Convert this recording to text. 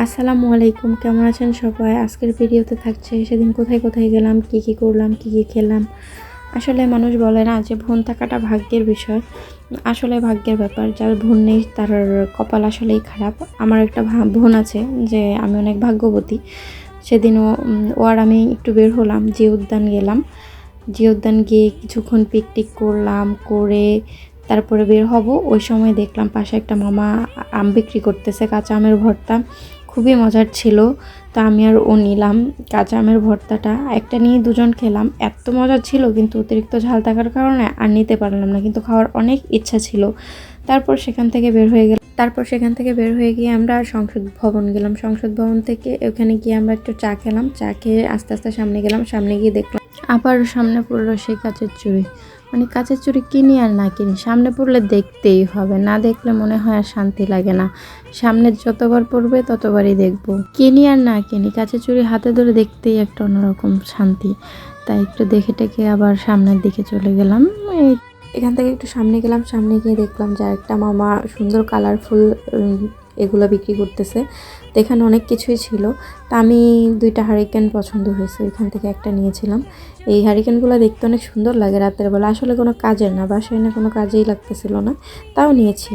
আসসালামু আলাইকুম, কেমন আছেন সবাই? আজকের ভিডিওতে থাকছে সেদিন কোথায় কোথায় গেলাম, কি কি করলাম, কি কি খেলাম। আসলে মানুষ বলে না যে বোন থাকাটা ভাগ্যের বিষয়। আসলে ভাগ্যের ব্যাপার, যার বোন নেই তার কপাল আসলেই খারাপ। আমার একটা বোন আছে, যে আমি অনেক ভাগ্যবতী। সেদিনও ও আর আমি একটু বের হলাম, জিয়া উদ্যান গেলাম। জিয়া উদ্যান গিয়ে কিছুক্ষণ পিকনিক করলাম, করে তারপরে বের হব। ওই সময় দেখলাম পাশে একটা মামা আম বিক্রি করতেছে, কাঁচা আমের ভর্তা। খুবই মজার ছিল। তো আমি আর ও নিলাম কাঁচা আমের ভর্তাটা, একটা নিয়ে দুজন খেলাম। এত মজার ছিল, কিন্তু অতিরিক্ত ঝাল থাকার কারণে আর নিতে পারলাম না, কিন্তু খাওয়ার অনেক ইচ্ছা ছিল। তারপর সেখান থেকে বের হয়ে গিয়ে আমরা সংসদ ভবন গেলাম। সংসদ ভবন থেকে ওখানে গিয়ে আমরা একটু চা খেলাম। চা খেয়ে আস্তে আস্তে সামনে গেলাম। সামনে গিয়ে দেখলাম আবার সামনে পড়লো সেই কাচের চুড়ি। মানে কাচের চুড়ি কিনি আর না কিনি, সামনে পড়লে দেখতেই হবে, না দেখলে মনে হয় আর শান্তি লাগে না। সামনে যতবার পড়বে ততবারই দেখবো, কিনি আর না কিনি কাচের চুড়ি হাতে ধরে দেখতেই একটা অন্যরকম শান্তি। তাই একটু দেখে টেকে আবার সামনের দিকে চলে গেলাম। এখান থেকে একটু সামনে গেলাম, সামনে গিয়ে দেখলাম যে একটা মামা সুন্দর কালারফুল এগুলো বিক্রি করতেছে। তো এখানে অনেক কিছুই ছিল। তা আমি দুইটা হারিকেন পছন্দ হয়েছে, এখান থেকে একটা নিয়েছিলাম। এই হারিকেনগুলো দেখতে অনেক সুন্দর লাগে রাতের বেলা, আসলে কোনো কাজের না, বাসায় না কোনো কাজেই লাগতেছিল না, তাও নিয়েছি।